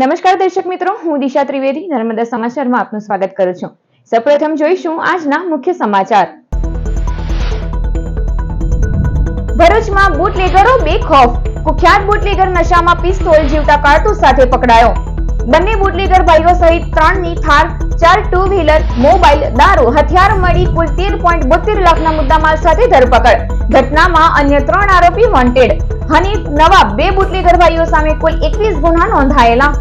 નમસ્કાર દર્શક મિત્રો, હું દિશા ત્રિવેદી નર્મદા સમાચારમાં આપનું સ્વાગત કરું છું। સૌપ્રથમ જોઈશું આજના મુખ્ય સમાચાર। ભરૂચમાં બુટલેગરો બેખૌફ, કુખ્યાત બુટલેગર નશામાં પિસ્તોલ જીવતા કારતૂસ સાથે પકડાયો। બંને બુટલેગર ભાઈઓ સહિત 3ની થાર, 4 ટુ વ્હીલર, મોબાઈલ, દારૂ, હથિયાર મળી કુલ 13.72 લાખના મુદ્દામાલ સાથે ધરપકડ। ઘટનામાં અન્ય 3 આરોપી વોન્ટેડ। હનીફ, નવાબ, 2 બુટલેગર ભાઈઓ સામે કુલ 21 ગુના નોંધાયેલા।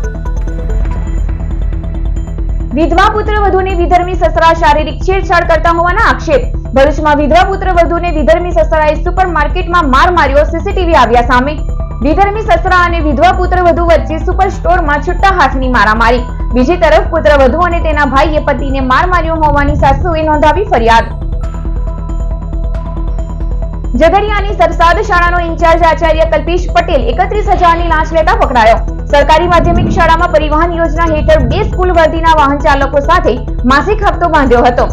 વિધવા પુત્ર વધુને વિધર્મી સસરા શારીરિક છેડછાડ કરતા હોવાના આક્ષેપ। ભરૂચમાં વિધવા પુત્ર વધુને વિધર્મી સસરાએ સુપરમાર્કેટમાં માર માર્યો, સીસીટીવી આવ્યા સામે। વિધર્મી સસરા અને વિધવા પુત્ર વધુ વચ્ચે સુપર સ્ટોરમાં છૂટા હાથની મારામારી। બીજી તરફ પુત્ર વધુ અને તેના ભાઈએ પતિને માર માર્યો હોવાની સાસુએ નોંધાવી ફરિયાદ। ઝઘડિયાની સરસાદ શાળાનો ઇન્ચાર્જ આચાર્ય કલ્પેશ પટેલ 31,000ની લાંચ લેતા પકડાયો। સરકારી માધ્યમિક શાળામાં પરિવહન યોજના હેઠળ 2 સ્કૂલ વર્દીના વાહન ચાલકો સાથે માસિક હપ્તો બાંધ્યો હતો।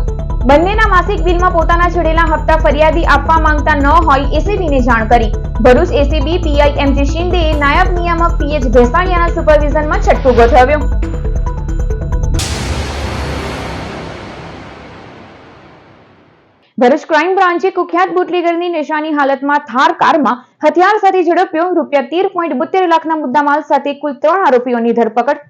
બંનેના માસિક બિલમાં પોતાના ચડેલા હપ્તા ફરિયાદી આપવા માંગતા ન હોય એસીબીને જાણ કરી। ભરૂચ એસીબી પીઆઈ એમજી શિંદેએ નાયબ નિયામક પીએચ ભેસાણીયાના સુપરવિઝનમાં છટકું ગોઠવ્યો। ભરૂચ ક્રાઇમ બ્રાન્ચે કુખ્યાત બુટલેગરની નશાની હાલતમાં થાર કારમાં હથિયાર સાથે ઝડપ્યો। ₹13.72 લાખના મુદ્દામાલ સાથે કુલ 3 આરોપીઓની ધરપકડ।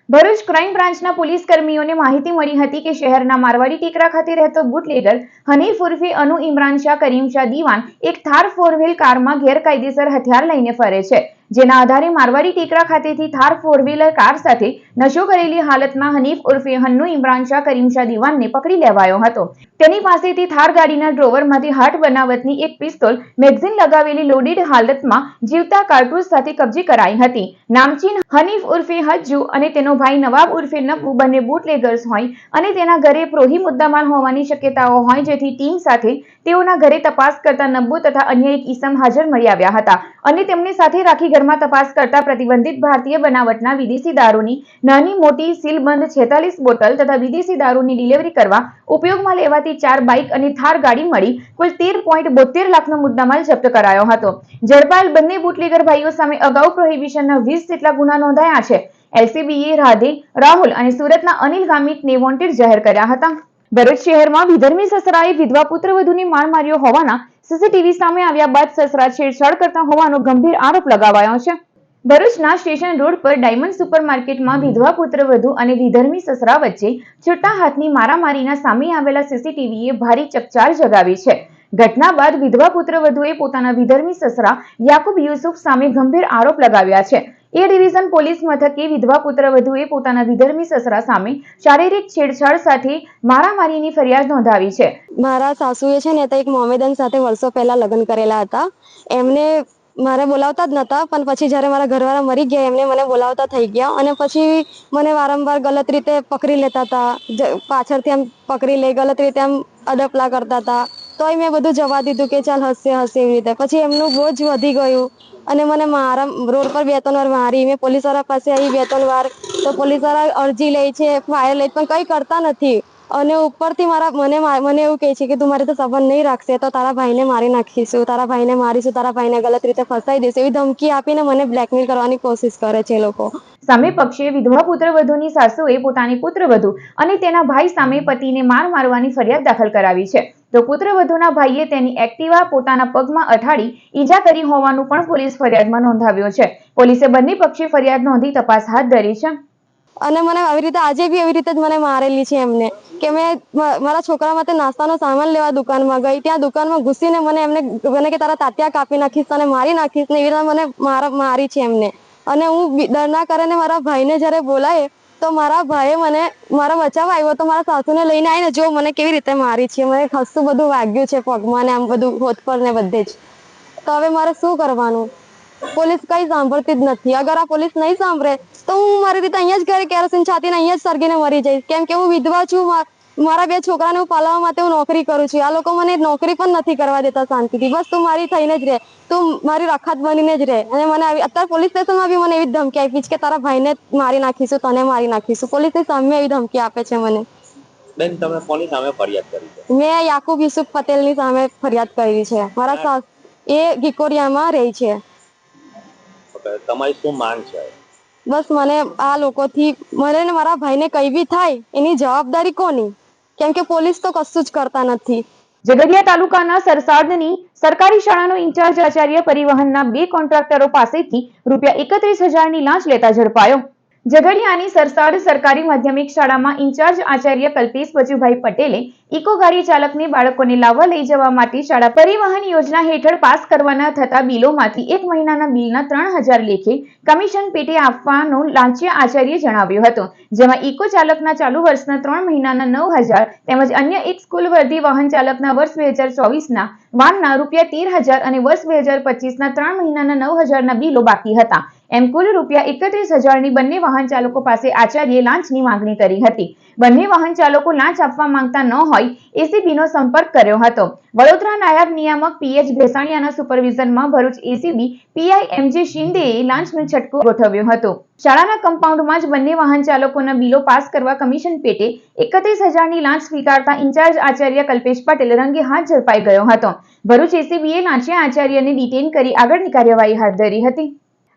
ભરૂચ ક્રાઇમ બ્રાન્ચના પોલીસ કર્મીઓને માહિતી મળી હતી કે શહેરના મારવાડી ટેકરા ખાતે રહેતો બુટલેગર હનીફ ઉર્ફે અનુ ઇમરાન શાહ કરીમ શાહ દીવાન એક થાર 4 વ્હીલ કારમાં ગેરકાયદેસર હથિયાર લઈને ફરે છે, જેના આધારે મારવાડી ટેકરા ખાતેથી થાર 4 વ્હીલર કાર સાથે નશો કરેલી હાલતમાં હનીફ ઉર્ફે હન્નુ ઇમરાન શાહ કરીમ શાહ દીવાનને પકડી લેવાયો હતો। તેની પાસેથી થાર ગાડીના ડ્રોવરમાંથી હાટ બનાવટની એક પિસ્તોલ મેગઝીન લગાવેલી લોડેડ હાલતમાં જીવતા કારતૂસ સાથે કબજે કરાઈ હતી। નામચીન હનીફ ઉર્ફે હજ્જુ અને તેનો ભાઈ નવાબ ઉર્ફે નબ્બુ બંને બુટલેગર્સ હોય અને તેના ઘરે પ્રોહી મુદ્દામાલ હોવાની શક્યતાઓ હોય, જેથી ટીમ સાથે તેઓના ઘરે તપાસ કરતા નબ્બુ તથા અન્ય એક ઈસમ હાજર મળી આવ્યા હતા અને તેમને સાથે રાખી ઘરમાં તપાસ કરતા પ્રતિબંધિત ભારતીય બનાવટના વિદેશી દારૂની નાની મોટી સીલબંધ 46 બોટલ તથા વિદેશી દારૂની ડિલિવરી કરવા ઉપયોગમાં લેવાતી 4 બાઇક અને થાર ગાડી મળી કુલ 13.72 લાખનો મુદ્દામાલ જપ્ત કરાયો હતો। ઝડપાયેલ બંને બુટલેગર ભાઈઓ સામે અગાઉ પ્રોહિબિશનના 20 જેટલા ગુના નોંધાયા છે। એલસીબીએ રાધે, રાહુલ અને સુરતના અનિલ ગામિતને વોન્ટેડ જાહેર કર્યા હતા। ભરૂચ શહેરમાં વિધર્મી સસરાએ વિધવા પુત્ર વધુને માર માર્યો હોવાના સીસીટીવી સામે આવ્યા બાદ સસરા છેડછાડ કરતા હોવાનો ગંભીર આરોપ લગાવાયો છે। ભરૂચના સ્ટેશન રોડ પર ડાયમંડ સુપરમાર્કેટમાં વિધવા પુત્ર વધુ અને વિધર્મી સસરા વચ્ચે છૂટા હાથની મારામારીના સામે આવેલા સીસીટીવીએ ભારે ચકચાર જગાવી છે। ઘટના બાદ વિધવા પુત્ર વધુએ પોતાના વિધર્મી સસરા યાકુબ યુસુફ સામે ગંભીર આરોપ લગાવ્યા છે। એ ડિવિઝન પોલીસ મથકે વિધવા પુત્ર વધુએ પોતાના વિધર્મી સસરા સામે શારીરિક છેડછાડ સાથે મારામારીની ફરિયાદ નોંધાવી છે। મારા સાસુએ છે ને એક મોમેડન સાથે વર્ષો પહેલા લગ્ન કરેલા હતા। એમને મારે બોલાવતા જ નતા, પણ પછી જ્યારે મારા ઘરવાળા મરી ગયા એમને મને બોલાવતા થઈ ગયા અને પછી મને વારંવાર ગલત રીતે પકડી લેતા હતા, પાછળથી આમ પકડી લઈ ગલત રીતે આમ અડપલા કરતા હતા। તોય મેં બધું જવા દીધું કે ચાલ હશે એવી રીતે। પછી એમનું બોજ વધી ગયું અને મને મારા રોડ પર 2-3 વાર મારી। મેં પોલીસવાળા પાસે આવી 2-3 વાર, તો પોલીસવાળા અરજી લે છે, ફાઇલ લે, પણ કંઈ કરતા નથી અને ઉપરથી મને એવું કહે છે કે તું મારી તો સંબંધ નહીં રાખશે તો તારા ભાઈને મારી નાખીશું, તારા ભાઈને મારીશું, તારા ભાઈને ગલત રીતે ફસાઈ દઈશું, એવી ધમકી આપીને મને બ્લેકમેલ કરવાની કોશિશ કરે છે એ લોકો। સામે પક્ષે વિધવા પુત્ર વધુની સાસુએ પોતાની પુત્રવધુ અને તેના ભાઈ સામે પતિને માર મારવાની ફરિયાદ દાખલ કરાવી છે, તો પુત્રવધુના ભાઈએ તેની એક્ટિવા પોતાના પગમાં અઠાડી ઈજા કરી હોવાનું પણ પોલીસ ફરિયાદમાં નોંધાવ્યું છે। પોલીસે બંને પક્ષે ફરિયાદ નોંધી તપાસ હાથ ધરી છે અને મને આવી રીતે આજે બી એવી રીતે જ મને મારેલી છે એમને કે મેં મારા છોકરા માટે નાસ્તાનો સામાન લેવા દુકાનમાં ગઈ, ત્યાં દુકાનમાં ઘૂસીને મને કે તારા તાત્યા કાપી નાખીશ, તને મારી નાખીશ ને એવી રીતે મને મારી છે એમને। અને હું ડરના કારણે મારા ભાઈને જ્યારે બોલાય તો મારા ભાઈએ મને મારા બચાવવા આવ્યો તો મારા સાસુને લઈને આવીને જો મને કેવી રીતે મારી છે, મને ખસ્તું બધું વાગ્યું છે પગમાં ને આમ બધું હોઠ પર ને બધે જ। તો હવે મારે શું કરવાનું? પોલીસ કઈ સાંભળતી જ નથી। અગર આ પોલીસ નહીં સાંભળે તો હું મારી રીતે અહીંયા જ ઘરે કેરોસીન છાતીને અહીંયા જ સળગીને મરી જઈશ, કેમ કે હું વિધવા છું। મારા 2 છોકરાને હું પાલવા માટે હું નોકરી કરું છું। આ લોકો મને નોકરી પણ નથી કરવા દેતા શાંતિથી। બસ તું મારી થઈને જ રહે, તું મારી રખાત બનીને જ રહે। અને મને અત્યારે પોલીસ સ્ટેશનમાં બી મને એવી જ ધમકી આપી છે કે તારા ભાઈને મારી નાખીશું, તને મારી નાખીશું। પોલીસની સામે એવી ધમકી આપે છે મને। બેન, તમે કોની સામે ફરિયાદ કરી છે? મેં યાકુબ યુસુફ પટેલની સામે ફરિયાદ કરી છે। મારા એ ગીકોડિયામાં રહે છે। તમારી શું માંગ છે? બસ મને આ લોકોથી મને ને મારા ભાઈને કંઈ બી થાય એની જવાબદારી કોની? કેમ કે પોલીસ તો કશું જ કરતા નથી. ઝઘડિયા તાલુકાના સરસાડની સરકારી શાળાનો ઇન્ચાર્જ આચાર્ય પરિવહનના 2 કોન્ટ્રાક્ટરો પાસેથી ₹31,000ની લાંચ લેતા ઝડપાયો. ઝઘડિયાની સરસાડ સરકારી માધ્યમિક શાળામાં ઇન્ચાર્જ આચાર્ય કલ્પેશ બચુભાઈ પટેલે ઇકો ગાડી ચાલકને બાળકોને લાવવા લઈ જવા માટે શાળા પરિવહન યોજના હેઠળ પાસ કરવાના થતા બિલોમાંથી 1 મહિનાના બિલના 3,000 લેખે કમિશન પેટે આપવાનું લાંચિયા આચાર્યએ જણાવ્યું હતું. જેમાં ઇકો ચાલકના ચાલુ વર્ષના 3 મહિનાના 9,000 તેમજ અન્ય એક સ્કૂલ વર્ધી વાહન ચાલકના વર્ષ 2024ના વાનના ₹13,000 અને વર્ષ 2025ના 3 મહિનાના 9,000ના બિલો બાકી હતા. એમ કુલ ₹31,000ની બંને વાહન ચાલકો પાસે આચાર્યએ લાંચની માંગણી કરી હતી. બંને વાહન ચાલકો લાંચ આપવા માંગતા ન હોય એસીબીનો સંપર્ક કર્યો હતો. વડોદરા નાયબ નિયામક પીએચ ભેસાણીયાના સુપરવિઝનમાં ભરૂચ એસીબી પીઆઈ એમજે શિંદેએ લાંચનો છટકો ગોઠવ્યો હતો. શાળાના કમ્પાઉન્ડમાં જ બંને વાહન ચાલકોના બિલો પાસ કરવા કમિશન પેટે 31,000ની લાંચ સ્વીકારતા ઇન્ચાર્જ આચાર્ય કલ્પેશ પટેલ રંગે હાથ ઝડપાઈ ગયો હતો. ભરૂચ એસીબીએ લાંચિયા આચાર્યને ડિટેન કરી આગળની કાર્યવાહી હાથ ધરી હતી.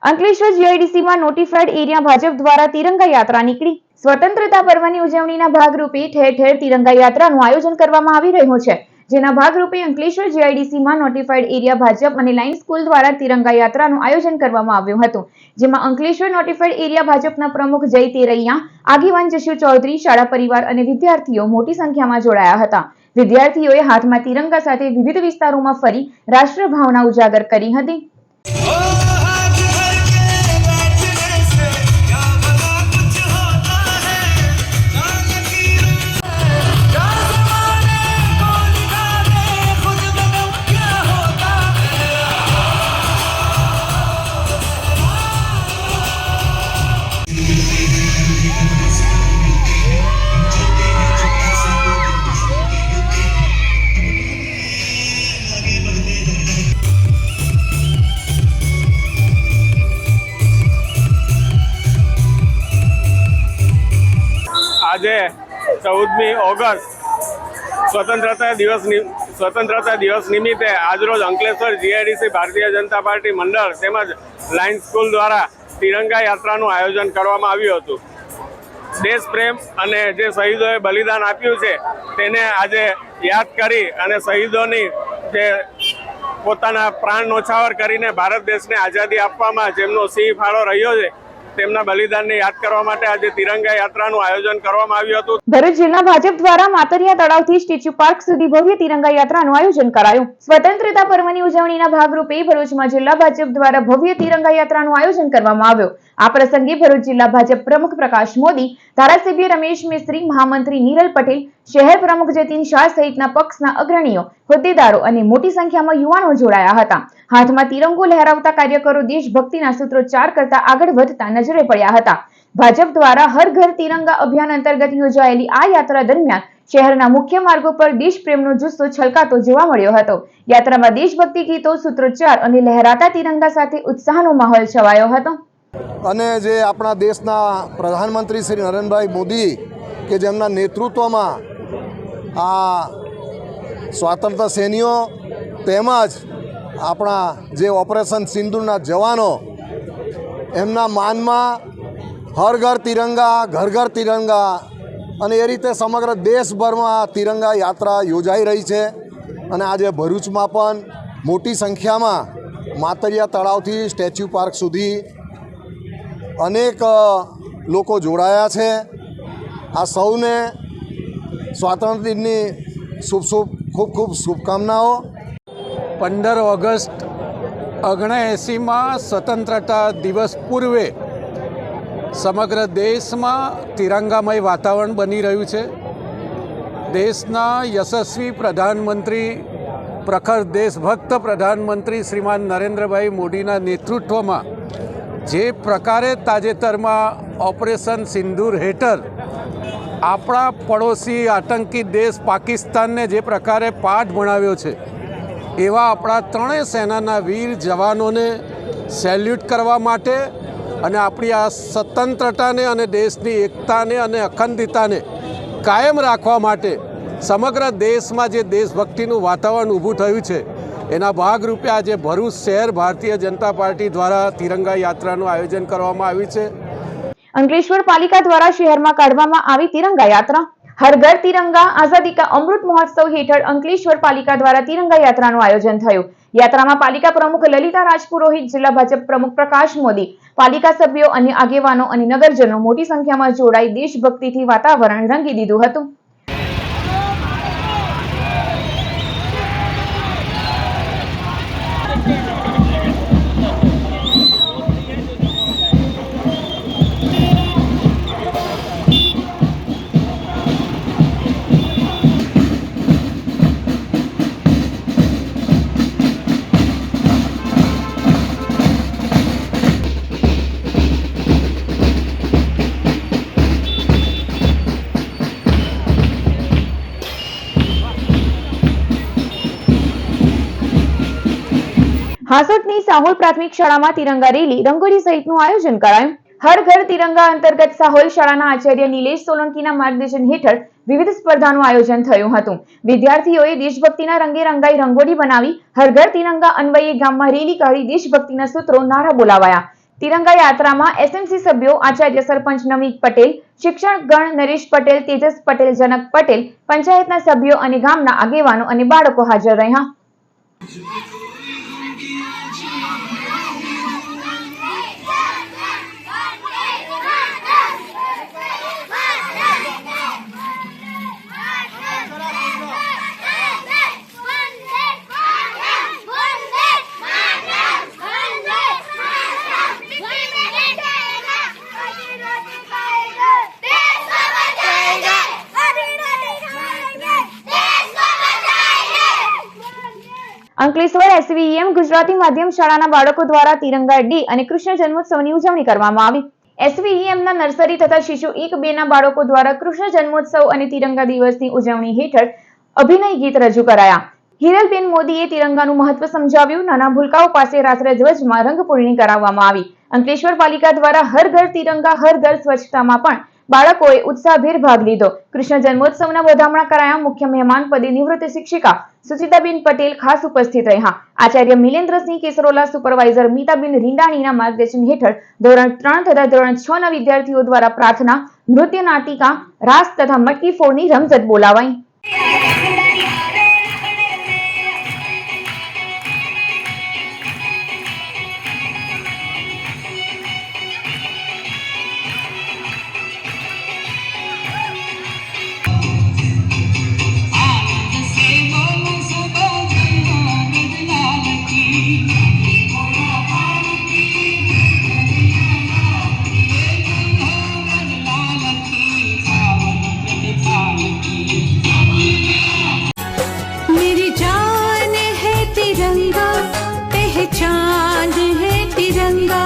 અંકલેશ્વર જીઆઈડીસીમાં નોટિફાઈડ એરિયા ભાજપ દ્વારા તિરંગા યાત્રા નીકળી. સ્વતંત્રતા પર્વની ઉજવણીના ભાગરૂપે ઠેર ઠેર તિરંગા યાત્રાનું આયોજન કરવામાં આવી રહ્યું છે. જેના ભાગરૂપે અંકલેશ્વર જીઆઈડીસીમાં નોટિફાઈડ એરિયા ભાજપ અને લાયન્સ સ્કૂલ દ્વારા તિરંગા યાત્રાનું આયોજન કરવામાં આવ્યું હતું. જેમાં અંકલેશ્વર નોટિફાઈડ એરિયા ભાજપના પ્રમુખ જય તેરૈયા, આગેવાન જશુ ચૌધરી, શાળા પરિવાર અને વિદ્યાર્થીઓ મોટી સંખ્યામાં જોડાયા હતા. વિદ્યાર્થીઓએ હાથમાં તિરંગા સાથે વિવિધ વિસ્તારોમાં ફરી રાષ્ટ્રભાવના ઉજાગર કરી હતી. આજે 14મી ઓગસ્ટ સ્વતંત્રતા દિવસ નિમિત્તે આજરોજ અંકલેશ્વર જીઆઈડીસી ભારતીય જનતા પાર્ટી મંડળ તેમજ લાયન્સ સ્કૂલ દ્વારા તિરંગા યાત્રાનું આયોજન કરવામાં આવ્યું હતું. દેશ પ્રેમ અને જે શહીદોએ બલિદાન આપ્યું છે તેને આજે યાદ કરી અને શહીદોની જે પોતાના પ્રાણ ન્યોછાવર કરીને ભારત દેશને આઝાદી આપવામાં જેમનો સિંહ ફાળો રહ્યો છે તેમના બલિદાનને યાદ કરવા માટે આજે તિરંગા યાત્રાનું આયોજન કરવામાં આવ્યું હતું. ભરૂચ જિલ્લા ભાજપ દ્વારા માતરિયા તળાવથી સ્ટેચ્યુ પાર્ક સુધી ભવ્ય તિરંગા યાત્રાનું આયોજન કરાયું. સ્વતંત્રતા પર્વની ઉજવણીના ભાગરૂપે ભરૂચમાં જિલ્લા ભાજપ દ્વારા ભવ્ય તિરંગા યાત્રાનું આયોજન કરવામાં આવ્યું. આ પ્રસંગે ભરૂચ જિલ્લા ભાજપ પ્રમુખ પ્રકાશ મોદી, ધારાસભ્ય રમેશ મિસ્ત્રી, મહામંત્રી નીરલ પટેલ, શહેર પ્રમુખ જતીન શાહ સહિતના પક્ષના અગ્રણીઓ, હોદ્દેદારો અને મોટી સંખ્યામાં યુવાનો જોડાયા હતા. હાથમાં તિરંગો લહેરાવતા કાર્યકરો દેશભક્તિના સૂત્રોચ્ચાર કરતા આગળ વધતા નજરે પડ્યા હતા. ભાજપ દ્વારા હર ઘર તિરંગા અભિયાન અંતર્ગત યોજાયેલી આ યાત્રા દરમિયાન શહેરના મુખ્ય માર્ગો પર દેશપ્રેમનો જુસ્સો છલકાતો જોવા મળ્યો હતો. યાત્રામાં દેશભક્તિ ગીતો, સૂત્રોચ્ચાર અને લહેરાતા તિરંગા સાથે ઉત્સાહનો માહોલ છવાયો હતો. અને જે આપણા દેશના પ્રધાનમંત્રી શ્રી નરેન્દ્રભાઈ મોદી કે જેમના નેતૃત્વમાં આ સ્વાતંત્ર્ય સેનીઓ તેમજ આપણા જે ઓપરેશન સિંદૂરના જવાનો એમના માનમાં હર ઘર તિરંગા, ઘર ઘર તિરંગા અને એ રીતે સમગ્ર દેશભરમાં તિરંગા યાત્રા યોજાઈ રહી છે. અને આજે ભરૂચમાં પણ મોટી સંખ્યામાં માતરિયા તળાવથી સ્ટેચ્યુ પાર્ક સુધી અનેક લોકો જોડાયા છે. આ સૌને સ્વાતંત્ર્ય દિનની ખૂબ ખૂબ શુભકામનાઓ. 15 ઓગસ્ટ 1979માં સ્વતંત્રતા દિવસ પૂર્વે સમગ્ર દેશમાં તિરંગામય વાતાવરણ બની રહ્યું છે. દેશના યશસ્વી પ્રધાનમંત્રી, પ્રખર દેશભક્ત પ્રધાનમંત્રી શ્રીમાન નરેન્દ્રભાઈ મોદીના નેતૃત્વમાં જે પ્રકારે તાજેતરમાં ઓપરેશન સિંદૂર હેઠળ આપણા પડોશી આતંકી દેશ પાકિસ્તાનને જે પ્રકારે પાઠ ભણાવ્યો છે એવા આપણા ત્રણેય સેનાના વીર જવાનોને સેલ્યુટ કરવા માટે અને આપણી આ સ્વતંત્રતાને અને દેશની એકતાને અને અખંડિતતાને કાયમ રાખવા માટે સમગ્ર દેશમાં જે દેશભક્તિનું વાતાવરણ ઊભું થયું છે એના ભાગરૂપે આજે ભરૂચ શહેર ભારતીય જનતા પાર્ટી દ્વારા તિરંગા યાત્રાનું આયોજન કરવામાં આવ્યું છે. અંકલેશ્વર પાલિકા દ્વારા શહેરમાં કાઢવામાં આવી તિરંગા યાત્રા. હર ઘર તિરંગા આઝાદી કા અમૃત મહોત્સવ હેઠળ અંકલેશ્વર પાલિકા દ્વારા તિરંગા યાત્રાનું આયોજન થયું. યાત્રામાં પાલિકા પ્રમુખ લલિતા રાજપુરોહિત, જિલ્લા ભાજપ પ્રમુખ પ્રકાશ મોદી, પાલિકા સભ્યો, અન્ય આગેવાનો અને નગરજનો મોટી સંખ્યામાં જોડાઈ દેશભક્તિથી વાતાવરણ રંગી દીધું હતું. હાસોટની સાહોલ પ્રાથમિક શાળામાં તિરંગા રેલી, રંગોળી સહિતનું આયોજન કરાયું. હર ઘર તિરંગા અંતર્ગત સાહોલ શાળાના આચાર્ય નિલેશ સોલંકીના માર્ગદર્શન હેઠળ વિવિધ સ્પર્ધાનું આયોજન થયું હતું. વિદ્યાર્થીઓએ દેશભક્તિના રંગે રંગાઈ રંગોળી બનાવી હર ઘર તિરંગા અન્વયે ગામમાં રેલી કાઢી દેશભક્તિના સૂત્રો નારા બોલાવાયા. તિરંગા યાત્રામાં એસએમસી સભ્યો, આચાર્ય સરપંચ નવનીત પટેલ, શિક્ષણ ગણ નરેશ પટેલ, તેજસ પટેલ, જનક પટેલ, પંચાયતના સભ્યો અને ગામના આગેવાનો અને બાળકો હાજર રહ્યા. અંકલેશ્વર એસવીએમ ગુજરાતી માધ્યમ શાળાના બાળકો દ્વારા તિરંગા ડે અને કૃષ્ણ જન્મોત્સવની ઉજવણી કરવામાં આવી. એસવીએમના નર્સરી તથા શિશુ 1-2 ના બાળકો દ્વારા કૃષ્ણ જન્મોત્સવ અને તિરંગા દિવસની ઉજવણી હેઠળ અભિનય ગીત રજૂ કરાયા. હિરલબેન મોદીએ તિરંગાનું મહત્વ સમજાવ્યું. નાના ભૂલકાઓ પાસે રાષ્ટ્રધ્વજમાં રંગપૂર્ણી કરાવવામાં આવી. અંકલેશ્વર પાલિકા દ્વારા હર ઘર તિરંગા હર ઘર સ્વચ્છતામાં પણ બાળકોએ ઉત્સાહભેર ભાગ લીધો. કૃષ્ણ જન્મોત્સવના વધામણા કરાયા. મુખ્ય મહેમાન પદે નિવૃત્ત શિક્ષિકા સુચિતાબેન પટેલ ખાસ ઉપસ્થિત રહ્યા. આચાર્ય મિલેન્દ્રસિંહ કેસરોલા, સુપરવાઇઝર મીતાબેન રીંડાણીના માર્ગદર્શન હેઠળ ધોરણ 3 તથા ધોરણ 6 ના વિદ્યાર્થીઓ દ્વારા પ્રાર્થના, નૃત્ય નાટિકા, રાસ તથા મટકી ફોડની રમઝટ બોલાવાઈ. पहचान है तिरंगा,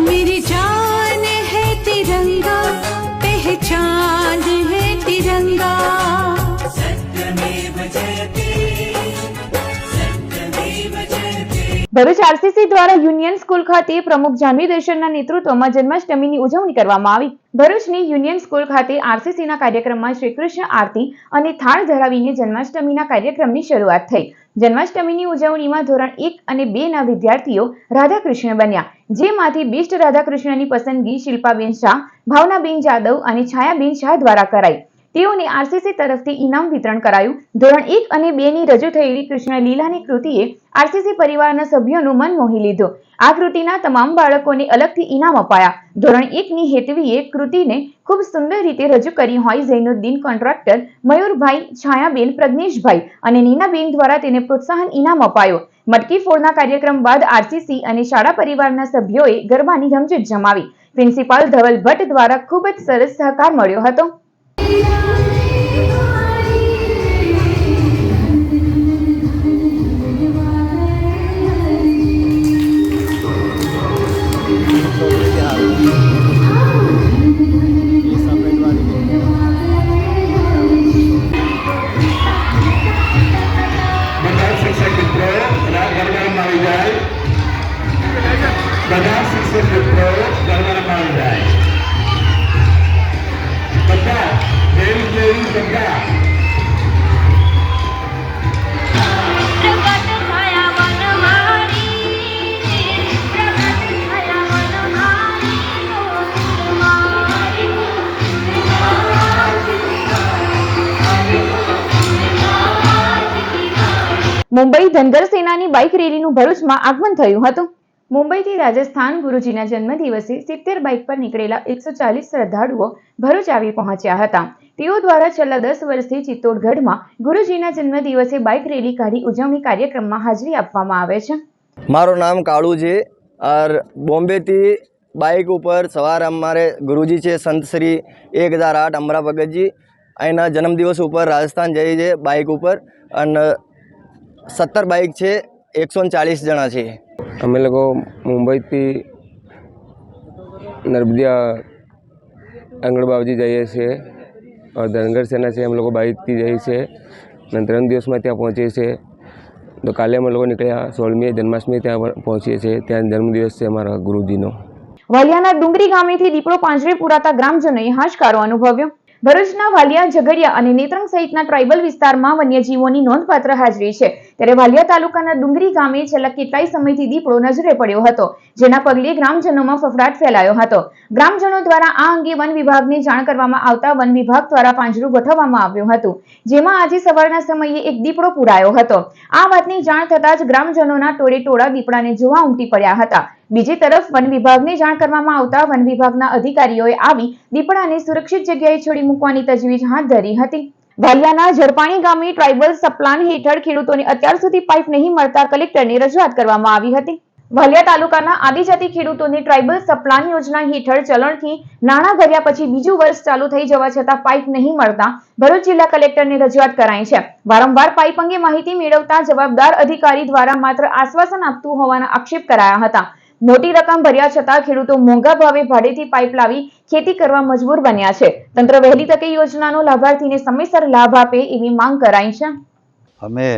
मेरी जान है तिरंगा, पहचान है तिरंगा. ભરૂચ આરસીસી દ્વારા યુનિયન સ્કૂલ ખાતે પ્રમુખ જાનવી દર્શનના નેતૃત્વમાં જન્માષ્ટમીની ઉજવણી કરવામાં આવી. ભરૂચની યુનિયન સ્કૂલ ખાતે આરસીસીના કાર્યક્રમમાં શ્રી કૃષ્ણ આરતી અને થાળ ધરાવીને જન્માષ્ટમીના કાર્યક્રમની શરૂઆત થઈ. જન્માષ્ટમીની ઉજવણીમાં ધોરણ 1 અને 2 ના વિદ્યાર્થીઓ રાધાકૃષ્ણ બન્યા, જેમાંથી બેસ્ટ રાધાકૃષ્ણની પસંદગી શિલ્પાબેન શાહ, ભાવનાબેન જાદવ અને છાયાબેન શાહ દ્વારા કરાઈ. તેઓને આરસીસી તરફથી ઇનામ વિતરણ કરાયું. ધોરણ 1 અને 2 ની રજૂ થયેલી કૃષ્ણ લીલાની કૃતિએ આરસીસી પરિવારના સભ્યોનું મન મોહી લીધું. આ કૃતિના તમામ બાળકોને અલગથી ઇનામ અપાયા. ધોરણ 1 ની હેતવીએ કૃતિને ખૂબ સુંદર રીતે રજૂ કરી હોય. ઝૈનુદ્દીન કોન્ટ્રાક્ટર, મયુરભાઈ, છાયાબેન, પ્રજ્ઞેશભાઈ અને નીનાબેન દ્વારા તેને પ્રોત્સાહન ઇનામ અપાયો. મટકી ફોડના કાર્યક્રમ બાદ આરસીસી અને શાળા પરિવારના સભ્યોએ ગરબાની રમઝટ જમાવી. પ્રિન્સિપાલ ધવલ ભટ્ટ દ્વારા ખૂબ જ સરસ સહકાર મળ્યો હતો. બધા મુંબઈ ધનગર સેનાની બાઇક રેલીનું ભરૂચમાં આગમન થયું હતું. મુંબઈથી રાજસ્થાન ગુરુજીના જન્મદિવસે 70 બાઇક પર નીકળેલા 140 શ્રદ્ધાળુઓ ભરૂચ આવી પહોંચ્યા હતા. તેઓ દ્વારા છેલ્લા 10 વર્ષથી ચિત્તોડગઢમાં ગુરુજીના જન્મદિવસે બાઇક રેલી કાઢી ઉજવણી કાર્યક્રમમાં હાજરી આપવામાં આવે છે. મારું નામ કાળુ છે और बॉम्बे थी बाइक ઉપર સવાર અમારે ગુરુજી છે સંત શ્રી 1008 અમરા ભગતજી એના જન્મદિવસ ઉપર રાજસ્થાન જઈએ છે બાઇક ઉપર અને 70 બાઇક છે 140 જણા છે. અમે લોકો મુંબઈથી નર્મદિયા આંગણબાવજી જઈએ છીએ ધનગર સેના છે અમે લોકો બાઇકથી જઈએ છીએ અને 3 દિવસમાં ત્યાં પહોંચીએ છીએ. તો કાલે અમે લોકો નીકળ્યા 16મી જન્માષ્ટમી ત્યાં પહોંચીએ છીએ. ત્યાં જન્મદિવસ છે અમારા ગુરુજીનો. વાલિયાના ડુંગરી ગામેથી દીપડો પાંજરે પુરાતા ગ્રામજનોએ હાશકારો અનુભવ્યો. ભરૂચના વાલિયા, ઝઘડિયા અને નેત્રંગ સહિતના ટ્રાઇબલ વિસ્તારમાં વન્યજીવોની નોંધપાત્ર હાજરી છે. ત્યારે વાલિયા તાલુકાના ડુંગરી ગામે છેલ્લા કેટલાય સમયથી દીપડો નજરે પડ્યો હતો, જેના પગલે ગ્રામજનોમાં ફફડાટ ફેલાયો હતો. ગ્રામજનો દ્વારા આ અંગે વન વિભાગને જાણ કરવામાં આવતા વન વિભાગ દ્વારા પાંજરું ગોઠવવામાં આવ્યું હતું, જેમાં આજે સવારના સમયે એક દીપડો પુરાયો હતો. આ વાતની જાણ થતાં જ ગ્રામજનોના ટોળે ટોળા દીપડાને જોવા ઉમટી પડ્યા હતા. બીજી તરફ વન વિભાગને જાણ કરવામાં આવતા વન વિભાગના અધિકારીઓએ આવી દીપડાને સુરક્ષિત જગ્યાએ છોડી મૂકવાની તજવીજ હાથ ધરી હતી. વાલિયાના ઝરપાણી ગામે ટ્રાઇબલ સપ્લાન હેઠળ ખેડૂતોને અત્યાર સુધી પાઇપ નહીં મળતા કલેક્ટરને રજૂઆત કરવામાં આવી હતી. વાલિયા તાલુકાના આદિજાતિ ખેડૂતોને ટ્રાઇબલ સપ્લાન યોજના હેઠળ ચલણથી નાણાં ભર્યા પછી બીજું વર્ષ ચાલુ થઈ જવા છતાં પાઇપ નહીં મળતા ભરૂચ જિલ્લા કલેક્ટરને રજૂઆત કરાઈ છે. વારંવાર પાઇપ અંગે માહિતી મેળવતા જવાબદાર અધિકારી દ્વારા માત્ર આશ્વાસન આપતું હોવાના આક્ષેપ કરાયા હતા. મોટી રકમ ભર્યા છતાં ખેડૂતો મોંઘા ભાવે ભાડેથી પાઇપ લાવી ખેતી કરવા મજબૂર બન્યા છે. તંત્ર વહેલી તકે યોજનાનો લાભાર્થીને સમયસર લાભ આપે એવી માંગ કરાઈ છે. અમે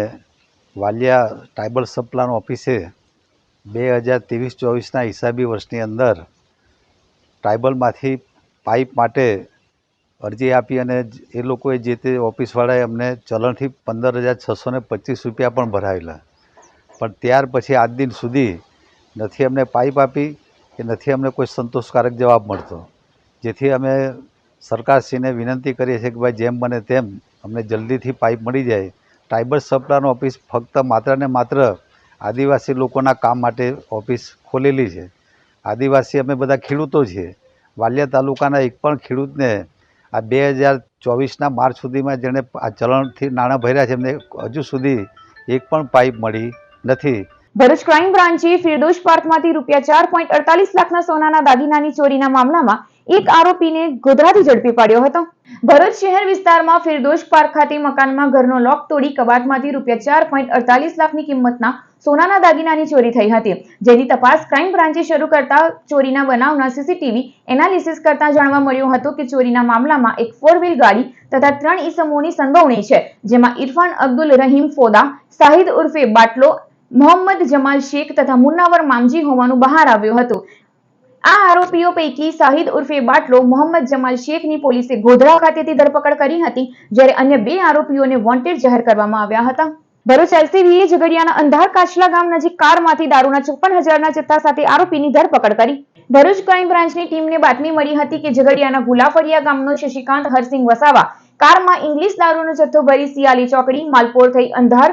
વાલિયા ટ્રાઇબલ સપ્લાન ઓફિસે 2023-24ના હિસાબી વર્ષની અંદર ટ્રાઇબલમાંથી પાઇપ માટે અરજી આપી અને એ લોકોએ જે તે ઓફિસવાળાએ અમને ચલણથી 15,625 રૂપિયા પણ ભરાવેલા, પણ ત્યાર પછી આજ દિન સુધી નથી અમને પાઇપ આપી કે નથી અમને કોઈ સંતોષકારક જવાબ મળતો, જેથી અમે સરકારશ્રીને વિનંતી કરીએ છીએ કે ભાઈ જેમ બને તેમ અમને જલ્દીથી પાઇપ મળી જાય. ટ્રાઇબલ સપ્લાન ઓફિસ ફક્ત માત્ર ને માત્ર આદિવાસી લોકોના કામ માટે ઓફિસ ખોલેલી છે. આદિવાસી અમે બધા ખેડૂતો છીએ. વાલિયા તાલુકાના એક પણ ખેડૂતને આ 2024ના માર્ચ સુધીમાં જેણે આ ચલણથી નાણાં ભર્યા છે એમને હજુ સુધી એક પણ પાઇપ મળી નથી. ભરૂચ ક્રાઇમ બ્રાન્ચે ફિરદોશ પાર્કમાંથી ₹4.48 લાખના સોનાના દાગીનાની ચોરીના મામલામાં એક આરોપીને ગોધરાથી ઝડપી પાડ્યો હતો. ભરૂચ શહેર વિસ્તારમાં ફિરદોશ પાર્ક ખાતે મકાનમાં ઘરનો લોક તોડી કબાટમાંથી ₹4.48 લાખની કિંમતના સોનાના દાગીનાની ચોરી થઈ હતી, જેની તપાસ ક્રાઇમ બ્રાન્ચે શરૂ કરતા ચોરીના બનાવના સીસીટીવી એનાલિસિસ કરતા જાણવા મળ્યું હતું કે ચોરીના મામલામાં એક 4 વ્હીલ ગાડી તથા 3 ઈસમોની સંડોવણી છે, જેમાં ઇરફાન અબ્દુલ રહીમ ફોદા, શાહિદ ઉર્ફે બાટલો, મોહમ્મદ જમાલ શેખ તથા મુન્નાવર મામજી હોવાનું બહાર આવ્યું હતું. આ આરોપીઓ પૈકી શાહિદ ઉર્ફે બાટલો, મોહમ્મદ જમાલ શેખની પોલીસે ગોધરા ખાતેથી ધરપકડ કરી હતી, જ્યારે અન્ય 2 આરોપીઓને વોન્ટેડ જાહેર કરવામાં આવ્યા હતા. ભરૂચ એલસીબીએ ઝઘડિયાના અંધાર કાચલા ગામ નજીક કારમાંથી દારૂના 54,000ના જથ્થા સાથે આરોપીની ધરપકડ કરી. ભરૂચ ક્રાઇમ બ્રાન્ચની ટીમને બાતમી મળી હતી કે ઝઘડિયાના ગુલાફળિયા ગામનો શશિકાંત હરસિંહ વસાવા કારમાં ઇંગ્લિશ દારૂનો જથ્થો ભરી સિયાલી ચોકડી માલપોર થઈ અંધાર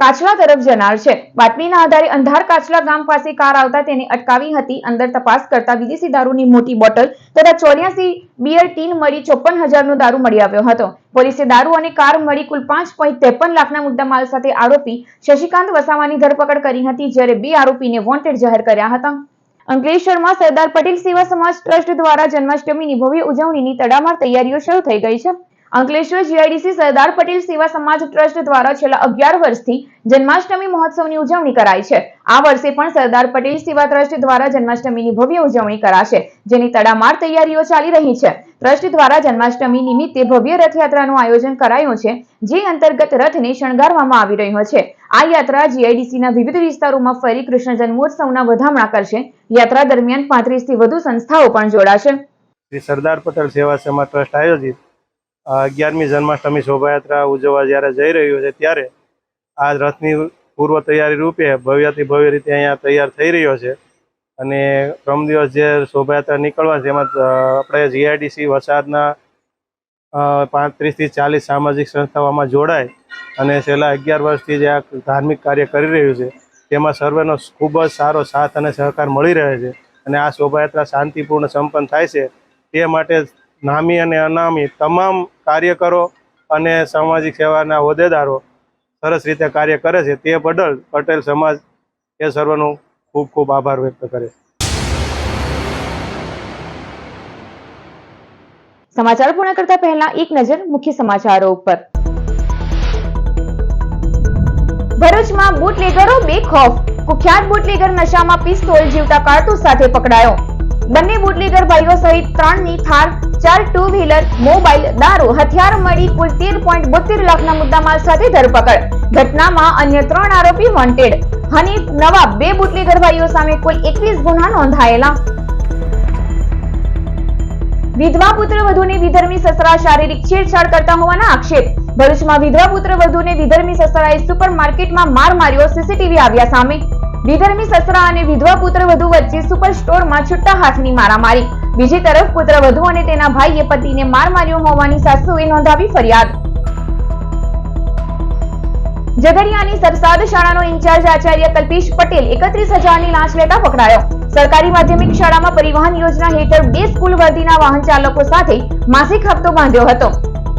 કાચલા તરફ જનાર છે. બાતમીના આધારે અંધાર કાચલા ગામ પાસે કાર આવતા તેને અટકાવી હતી. અંદર તપાસ કરતા વિદેશી દારૂની મોટી બોટલ તથા 84 બિયર ટીન મળી 54,000નો દારૂ મળી આવ્યો હતો. પોલીસે દારૂ અને કાર મળી કુલ 5.53 લાખના મુદ્દામાલ સાથે આરોપી શશિકાંત વસાવાની ધરપકડ કરી હતી, જ્યારે 2 આરોપીને વોન્ટેડ જાહેર કર્યા હતા. અંકલેશ્વરમાં સરદાર પટેલ સેવા સમાજ ટ્રસ્ટ દ્વારા જન્માષ્ટમીની ભવ્ય ઉજવણીની તડામાર તૈયારીઓ શરૂ થઈ ગઈ છે. અંકલેશ્વર જીઆઈડીસી સરદાર પટેલ સેવા સમાજ ટ્રસ્ટ દ્વારા છેલ્લા 11 વર્ષથી જન્માષ્ટમી મહોત્સવની ઉજવણી કરાય છે. આ વર્ષે પણ સરદાર પટેલ સેવા ટ્રસ્ટ દ્વારા જન્માષ્ટમીની ભવ્ય ઉજવણી કરાશે, જેની તડામાર તૈયારીઓ ચાલી રહી છે. ટ્રસ્ટ દ્વારા જન્માષ્ટમી નિમિત્તે ભવ્ય રથયાત્રાનું આયોજન કરાયું છે, જે અંતર્ગત રથને શણગારવામાં આવી રહ્યો છે. આ યાત્રા જીઆઈડીસીના વિવિધ વિસ્તારોમાં ફરી કૃષ્ણ જન્મોત્સવના વધામણા કરશે. યાત્રા દરમિયાન 35થી વધુ સંસ્થાઓ પણ જોડાશે. સરદાર પટેલ સેવા સમાજ ટ્રસ્ટ આયોજિત 11મી જન્માષ્ટમી શોભાયાત્રા ઉજવવા જ્યારે જઈ રહ્યું છે, ત્યારે આ રથની પૂર્વ તૈયારી રૂપે ભવ્યથી ભવ્ય રીતે અહીંયા તૈયાર થઈ રહ્યો છે. અને પ્રથમ દિવસ જે શોભાયાત્રા નીકળવા છે એમાં આપણે જીઆઈડીસી વરસાદના 35 થી 40 સામાજિક સંસ્થાઓમાં જોડાય અને છેલ્લા 11 વર્ષથી જે આ ધાર્મિક કાર્ય કરી રહ્યું છે તેમાં સર્વેનો ખૂબ જ સારો સાથ અને સહકાર મળી રહે છે અને આ શોભાયાત્રા શાંતિપૂર્ણ સંપન્ન થાય છે તે માટે નામી અને અનામી તમામ કાર્યકરો અને સામાજિક સેવાના હોદ્દેદારો સરસ રીતે કાર્ય કરે છે તે બદલ પટેલ સમાજ એ સર્વનો ખૂબ ખૂબ આભાર વ્યક્ત કરે છે. સમાચાર પૂર્ણ કરતા પહેલા એક નજર મુખ્ય સમાચારો ઉપર. ભરૂચમાં બુટલેગરો બેખૌફ. કુખ્યાત બુટલેગર નશામાં પિસ્તોલ જીવતા કારતૂસ સાથે પકડાયો. બંને બુટલેગર ભાઈઓ સહિત 3 ની થાર, 4 ટુ વ્હીલર, મોબાઈલ, દારૂ, હથિયાર મળી કુલ 13.72 લાખના મુદ્દામાલ સાથે ધરપકડ. ઘટનામાં અન્ય 3 આરોપી વોન્ટેડ. હનીફ નવાબ 2 બુટલેગર ભાઈઓ સામે કુલ 21 ગુના નોંધાયેલા. વિધવા પુત્ર વધુને વિધર્મી સસરા શારીરિક છેડછાડ કરતા હોવાના આક્ષેપ. ભરૂચમાં વિધવા પુત્ર વધુને વિધર્મી સસરાએ સુપરમાર્કેટમાં માર માર્યો. સીસીટીવી આવ્યા સામે. વિધર્મી સસરા અને વિધવા પુત્ર વધુ વચ્ચે સુપર સ્ટોરમાં છૂટા હાથની મારામારી. બીજી તરફ પુત્ર વધુ અને તેના ભાઈએ પતિને માર માર્યો હોવાની સાસુએ નોંધાવી ફરિયાદ. ઝઘડિયાની સરસાદ શાળાનો ઇન્ચાર્જ આચાર્ય કલ્પેશ પટેલ 31,000ની લાંચ લેતા પકડાયો. સરકારી માધ્યમિક શાળામાં પરિવહન યોજના હેઠળ 2 સ્કૂલ વર્દીના વાહન ચાલકો સાથે માસિક હપ્તો બાંધ્યો હતો.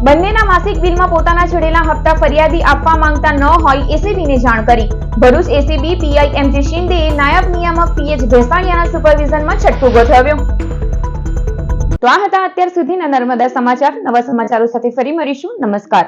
બંનેના માસિક બિલમાં પોતાના છેડેલા હપ્તા ફરિયાદી આપવા માંગતા ન હોય એસીબીને જાણ કરી. ભરૂચ એસીબી પીઆઈ એમજી શિંદેએ નાયબ નિયામક પીએચ ભેસાણિયાના સુપરવિઝનમાં છટકું ગોઠવ્યું. તો આ હતા અત્યાર સુધીના નર્મદા સમાચાર. નવા સમાચારો સાથે ફરી મળીશું. નમસ્કાર.